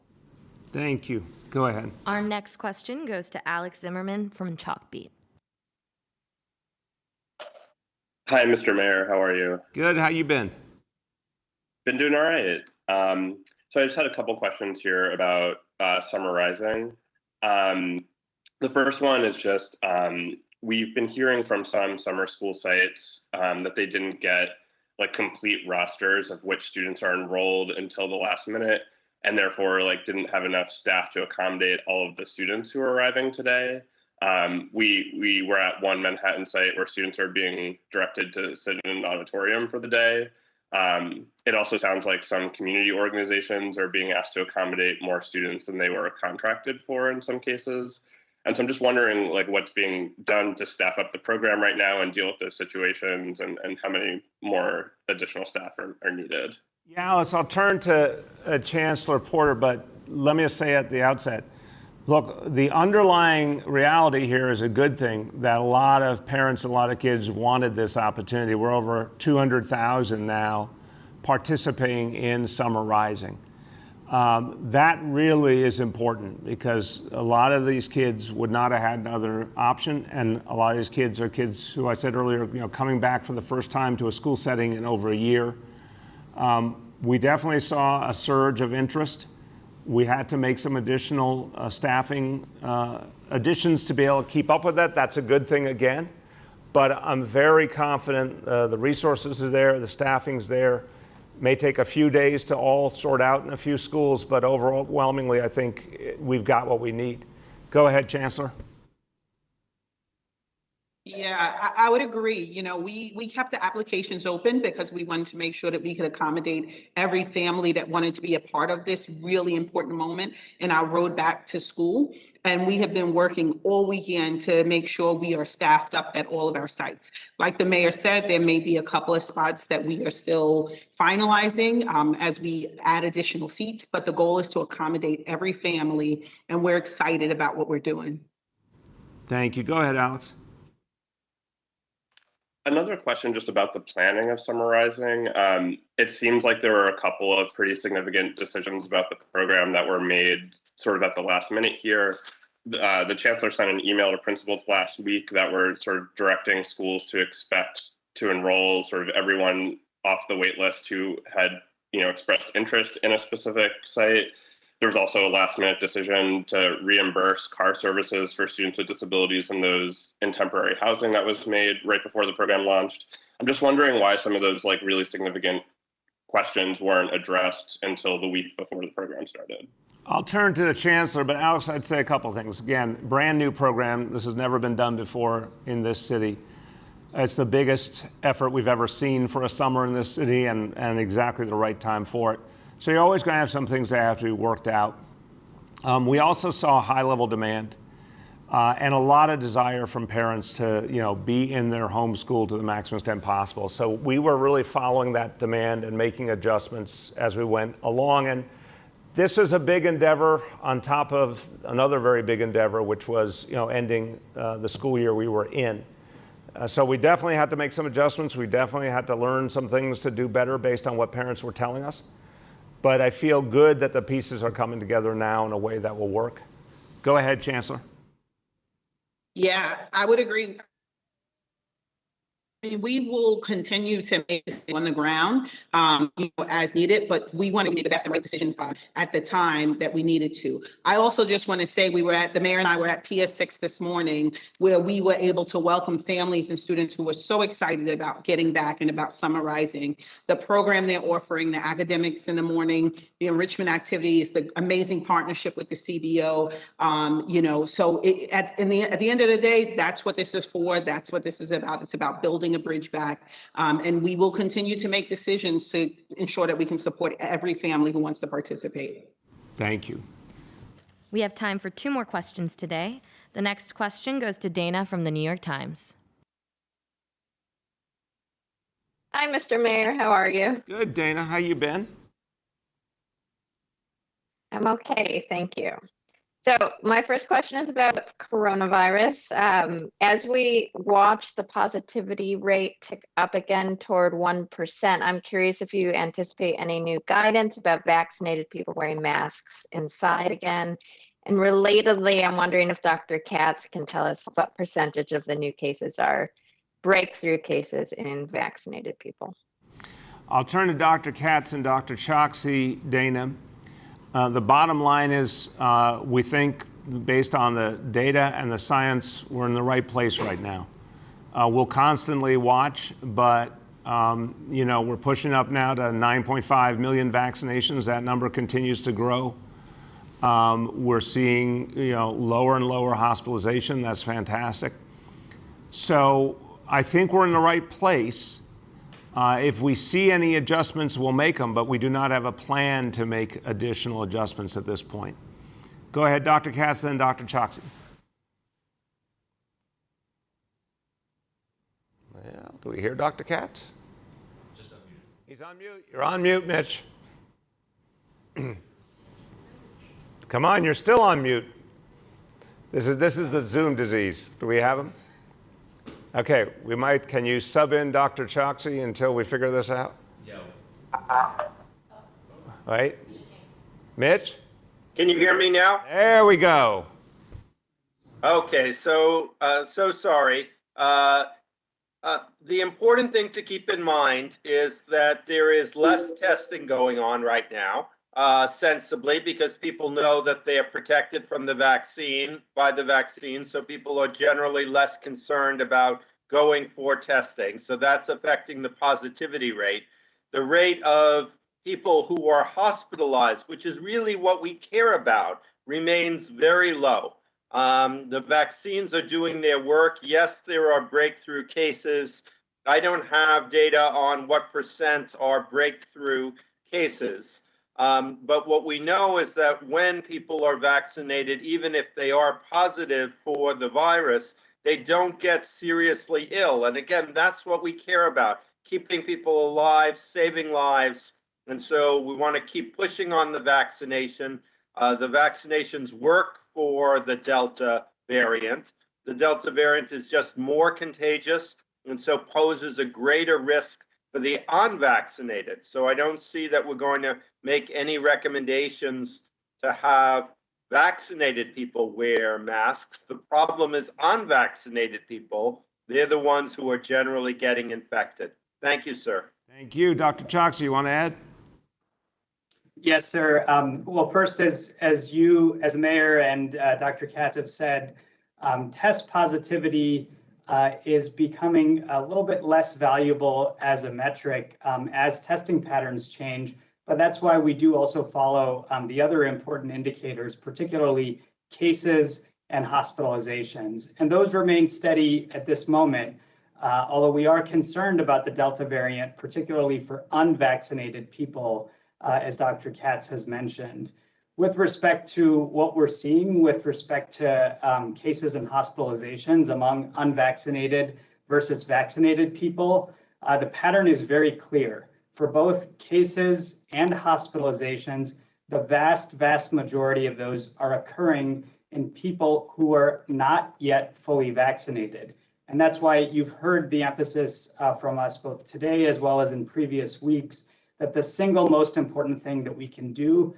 Thank you. Go ahead. Our next question goes to Alex Zimmerman from Chalkbeat. Hi, Mr. Mayor. How are you? Good. How you been? Been doing all right. So I just had a couple questions here about summarizing. The first one is just we've been hearing from some summer school sites that they didn't get complete rosters of which students are enrolled until the last minute, and therefore didn't have enough staff to accommodate all of the students who are arriving today. We were at one Manhattan site where students are being directed to sit in an auditorium for the day. It also sounds like some community organizations are being asked to accommodate more students than they were contracted for in some cases. And so I'm just wondering what's being done to staff up the program right now and deal with those situations, and how many more additional staff are needed. Yeah, Alex, I'll turn to Chancellor Porter, but let me just say at the outset, look, the underlying reality here is a good thing that a lot of parents, a lot of kids wanted this opportunity. We're over 200,000 now participating in Summer Rising. That really is important because a lot of these kids would not have had another option, and a lot of these kids are kids who I said earlier, coming back for the first time to a school setting in over a year. We definitely saw a surge of interest. We had to make some additional staffing additions to be able to keep up with that. That's a good thing again, but I'm very confident the resources are there, the staffing's there. May take a few days to all sort out in a few schools, but overwhelmingly, I think we've got what we need. Go ahead, Chancellor. Yeah, I would agree. We kept the applications open because we wanted to make sure that we could accommodate every family that wanted to be a part of this really important moment in our road back to school. And we have been working all weekend to make sure we are staffed up at all of our sites. Like the mayor said, there may be a couple of spots that we are still finalizing as we add additional seats, but the goal is to accommodate every family, and we're excited about what we're doing. Thank you. Go ahead, Alex. Another question just about the planning of Summer Rising. It seems like there were a couple of pretty significant decisions about the program that were made sort of at the last minute here. The chancellor sent an email to principals last week that were sort of directing schools to expect to enroll sort of everyone off the wait list who had expressed interest in a specific site. There was also a last minute decision to reimburse car services for students with disabilities in those in temporary housing that was made right before the program launched. I'm just wondering why some of those really significant questions weren't addressed until the week before the program started. I'll turn to the chancellor, but Alex, I'd say a couple things. Again, brand new program. This has never been done before in this city. It's the biggest effort we've ever seen for a summer in this city, and exactly the right time for it. So you're always going to have some things that have to be worked out. We also saw high level demand and a lot of desire from parents to be in their home school to the maximum extent possible. So we were really following that demand and making adjustments as we went along. And this is a big endeavor on top of another very big endeavor, which was ending the school year we were in. So we definitely had to make some adjustments. We definitely had to learn some things to do better based on what parents were telling us. But I feel good that the pieces are coming together now in a way that will work. Go ahead, Chancellor. Yeah, I would agree. I mean, we will continue to make this on the ground, as needed, but we want to make the best and right decisions at the time that we needed to. I also just want to say the mayor and I were at PS6 this morning, where we were able to welcome families and students who were so excited about getting back and about summarizing the program they're offering, the academics in the morning, the enrichment activities, the amazing partnership with the CBO. So at the end of the day, that's what this is for. That's what this is about. It's about building a bridge back. And we will continue to make decisions to ensure that we can support every family who wants to participate. Thank you. We have time for 2 more questions today. The next question goes to Dana from the New York Times. Hi, Mr. Mayor. How are you? Good, Dana. How you been? I'm okay, thank you. So my first question is about coronavirus. As we watch the positivity rate tick up again toward 1%, I'm curious if you anticipate any new guidance about vaccinated people wearing masks inside again. And relatedly, I'm wondering if Dr. Katz can tell us what percentage of the new cases are breakthrough cases in vaccinated people. I'll turn to Dr. Katz and Dr. Choksi, Dana. The bottom line is we think, based on the data and the science, we're in the right place right now. We'll constantly watch, but we're pushing up now to 9.5 million vaccinations. That number continues to grow. We're seeing lower and lower hospitalization. That's fantastic. So I think we're in the right place. If we see any adjustments, we'll make them, but we do not have a plan to make additional adjustments at this point. Go ahead, Dr. Katz, then Dr. Choksi. Well, do we hear Dr. Katz? Just on mute. He's on mute. You're on mute, Mitch. Come on, you're still on mute. This is the Zoom disease. Do we have him? Okay, can you sub in Dr. Choksi until we figure this out? Yeah. Right? Mitch? Can you hear me now? There we go. Okay, so sorry. The important thing to keep in mind is that there is less testing going on right now, sensibly, because people know that they are protected from the vaccine by the vaccine. So people are generally less concerned about going for testing. So that's affecting the positivity rate. The rate of people who are hospitalized, which is really what we care about, remains very low. The vaccines are doing their work. Yes, there are breakthrough cases. I don't have data on what % are breakthrough cases. But what we know is that when people are vaccinated, even if they are positive for the virus, they don't get seriously ill. And again, that's what we care about, keeping people alive, saving lives. And so we want to keep pushing on the vaccination. The vaccinations work for the Delta variant. The Delta variant is just more contagious and so poses a greater risk for the unvaccinated. So I don't see that we're going to make any recommendations to have vaccinated people wear masks. The problem is unvaccinated people. They're the ones who are generally getting infected. Thank you, sir. Thank you. Dr. Choksi, you want to add? Yes, sir. Well, first, as you, as mayor and Dr. Katz have said, test positivity is becoming a little bit less valuable as a metric as testing patterns change. But that's why we do also follow the other important indicators, particularly cases and hospitalizations. And those remain steady at this moment, although we are concerned about the Delta variant, particularly for unvaccinated people, as Dr. Katz has mentioned. With respect to what we're seeing with respect to cases and hospitalizations among unvaccinated versus vaccinated people, the pattern is very clear. For both cases and hospitalizations, the vast majority of those are occurring in people who are not yet fully vaccinated. And that's why you've heard the emphasis from us both today as well as in previous weeks that the single most important thing that we can do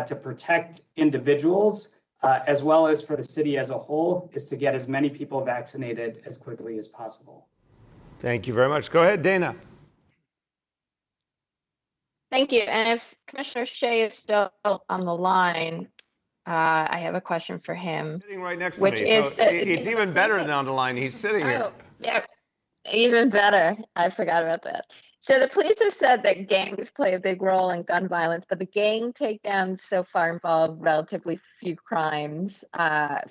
to protect individuals as well as for the city as a whole is to get as many people vaccinated as quickly as possible. Thank you very much. Go ahead, Dana. Thank you. And if Commissioner Shea is still on the line, I have a question for him. Sitting right next to which me, is so it's even better than on the line. He's sitting here. Oh, yeah, even better. I forgot about that. So the police have said that gangs play a big role in gun violence, but the gang takedowns so far involve relatively few crimes,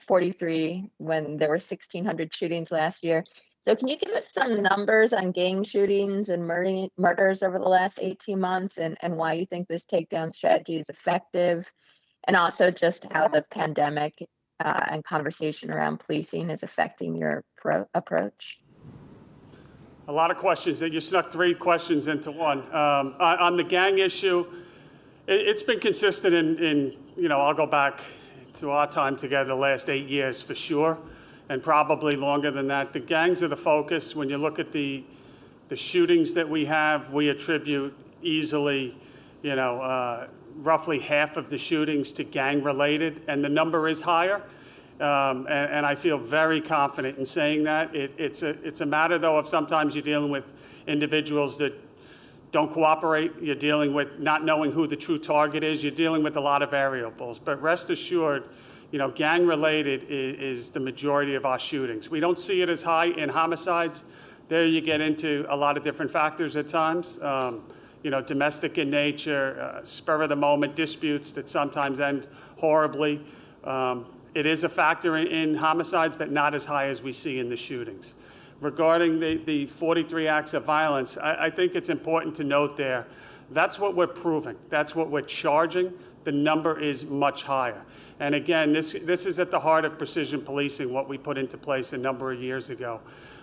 43 when there were 1,600 shootings last year. So can you give us some numbers on gang shootings and murders over the last 18 months and why you think this takedown strategy is effective? And also just how the pandemic and conversation around policing is affecting your approach? A lot of questions. You snuck 3 questions into one. On the gang issue, it's been consistent in, I'll go back to our time together the last 8 years for sure, and probably longer than that. The gangs are the focus. When you look at the shootings that we have, we attribute easily, roughly half of the shootings to gang related, and the number is higher. And I feel very confident in saying that. It's a matter, though, of sometimes you're dealing with individuals that don't cooperate. You're dealing with not knowing who the true target is. You're dealing with a lot of variables. But rest assured, gang-related is the majority of our shootings. We don't see it as high in homicides. There you get into a lot of different factors at times. Domestic in nature, spur-of-the-moment disputes that sometimes end horribly. It is a factor in homicides, but not as high as we see in the shootings. Regarding the 43 acts of violence, I think it's important to note there, that's what we're proving. That's what we're charging. The number is much higher. And again, this is at the heart of precision policing, what we put into place a number of years ago,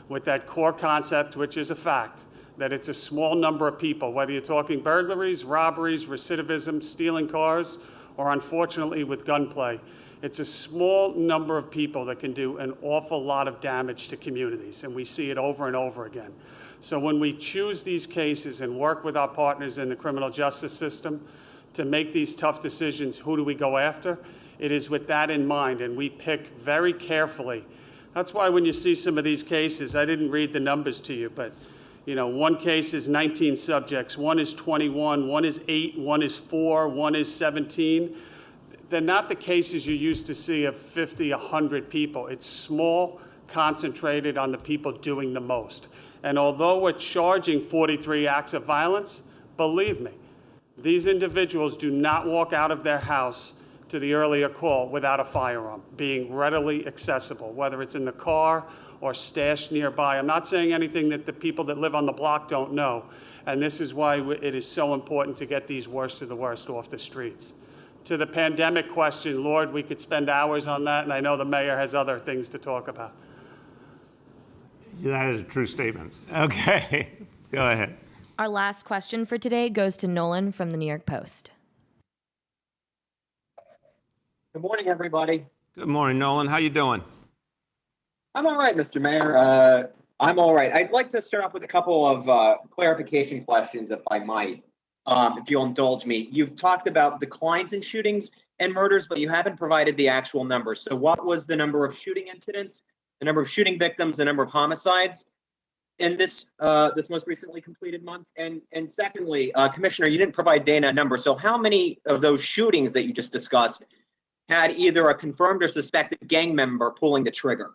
with that core concept, which is a fact, that it's a small number of people, whether you're talking burglaries, robberies, recidivism, stealing cars, or unfortunately with gunplay. It's a small number of people that can do an awful lot of damage to communities, and we see it over and over again. So when we choose these cases and work with our partners in the criminal justice system to make these tough decisions, who do we go after? It is with that in mind, and we pick very carefully. That's why when you see some of these cases, I didn't read the numbers to you, but one case is 19 subjects, one is 21, one is 8, one is 4, one is 17. They're not the cases you used to see of 50, 100 people. It's small, concentrated on the people doing the most. And although we're charging 43 acts of violence, believe me, these individuals do not walk out of their house to the earlier call without a firearm being readily accessible, whether it's in the car or stashed nearby. I'm not saying anything that the people that live on the block don't know. And this is why it is so important to get these worst of the worst off the streets. To the pandemic question, Lord, we could spend hours on that, and I know the mayor has other things to talk about. That is a true statement. Okay, go ahead. Our last question for today goes to Nolan from the New York Post. Good morning, everybody. Good morning, Nolan. How you doing? I'm all right, Mr. Mayor. I'm all right. I'd like to start off with a couple of clarification questions, if I might, if you'll indulge me. You've talked about declines in shootings and murders, but you haven't provided the actual numbers. So what was the number of shooting incidents, the number of shooting victims, the number of homicides in this most recently completed month? And secondly, Commissioner, you didn't provide Dana a number. So how many of those shootings that you just discussed had either a confirmed or suspected gang member pulling the trigger?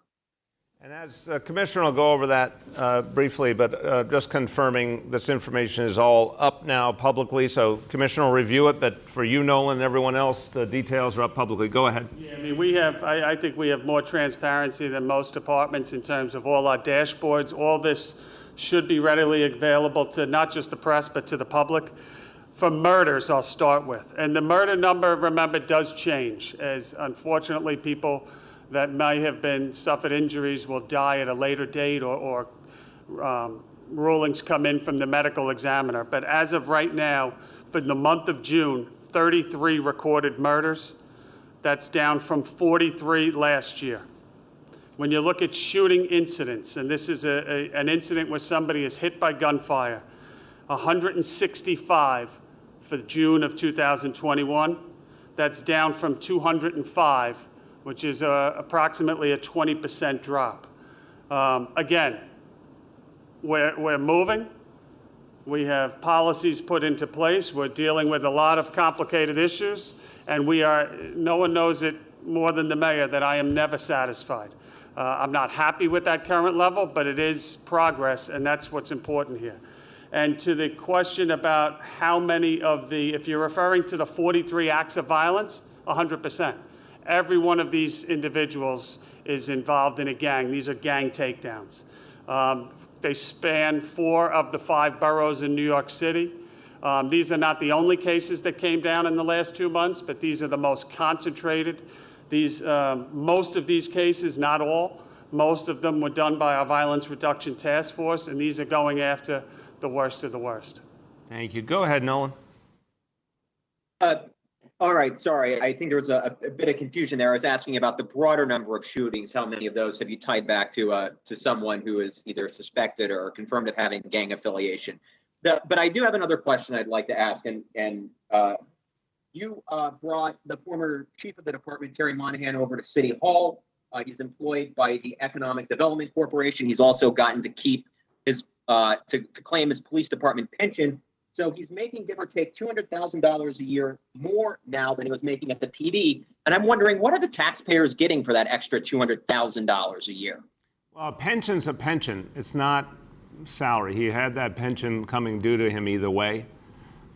And as Commissioner will go over that briefly, but just confirming this information is all up now publicly, so Commissioner will review it, but for you, Nolan, and everyone else, the details are up publicly. Go ahead. Yeah, I mean, I think we have more transparency than most departments in terms of all our dashboards. All this should be readily available to not just the press, but to the public. For murders, I'll start with. And the murder number, remember, does change, as unfortunately people that may have suffered injuries will die at a later date or rulings come in from the medical examiner. But as of right now, for the month of June, 33 recorded murders. That's down from 43 last year. When you look at shooting incidents, and this is an incident where somebody is hit by gunfire, 165 for June of 2021. That's down from 205, which is approximately a 20% drop. Again, we're moving. We have policies put into place. We're dealing with a lot of complicated issues, and no one knows it more than the mayor that I am never satisfied. I'm not happy with that current level, but it is progress, and that's what's important here. And to the question about how many of if you're referring to the 43 acts of violence, 100%. Every one of these individuals is involved in a gang. These are gang takedowns. They span 4 of the 5 boroughs in New York City. These are not the only cases that came down in the last 2 months, but these are the most concentrated. Most of these cases, not all, most of them were done by our Violence Reduction Task Force, and these are going after the worst of the worst. Thank you. Go ahead, Nolan. All right, sorry. I think there was a bit of confusion there. I was asking about the broader number of shootings. How many of those have you tied back to someone who is either suspected or confirmed of having gang affiliation? But I do have another question I'd like to ask, and you brought the former chief of the department, Terry Monahan, over to City Hall. He's employed by the Economic Development Corporation. He's also gotten to keep his to claim his police department pension. So he's making, give or take, $200,000 a year more now than he was making at the PD. And I'm wondering, what are the taxpayers getting for that extra $200,000 a year? Well, a pension's a pension. It's not salary. He had that pension coming due to him either way.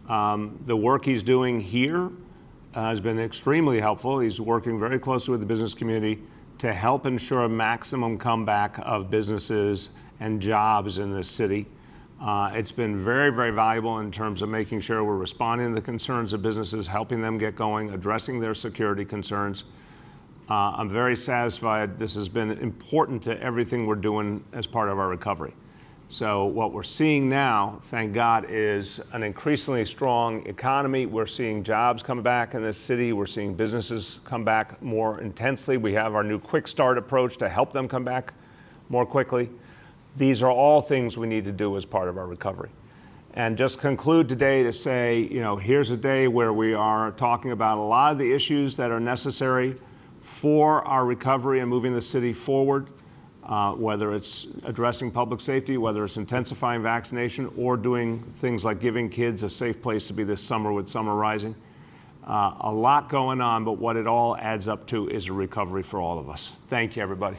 The work he's doing here has been extremely helpful. He's working very closely with the business community to help ensure a maximum comeback of businesses and jobs in this city. It's been very, very valuable in terms of making sure we're responding to the concerns of businesses, helping them get going, addressing their security concerns. I'm very satisfied. This has been important to everything we're doing as part of our recovery. So what we're seeing now, thank God, is an increasingly strong economy. We're seeing jobs come back in this city. We're seeing businesses come back more intensely. We have our new quick start approach to help them come back more quickly. These are all things we need to do as part of our recovery. And just conclude today to say, here's a day where we are talking about a lot of the issues that are necessary for our recovery and moving the city forward, whether it's addressing public safety, whether it's intensifying vaccination, or doing things like giving kids a safe place to be this summer with Summer Rising. A lot going on, but what it all adds up to is a recovery for all of us. Thank you, everybody.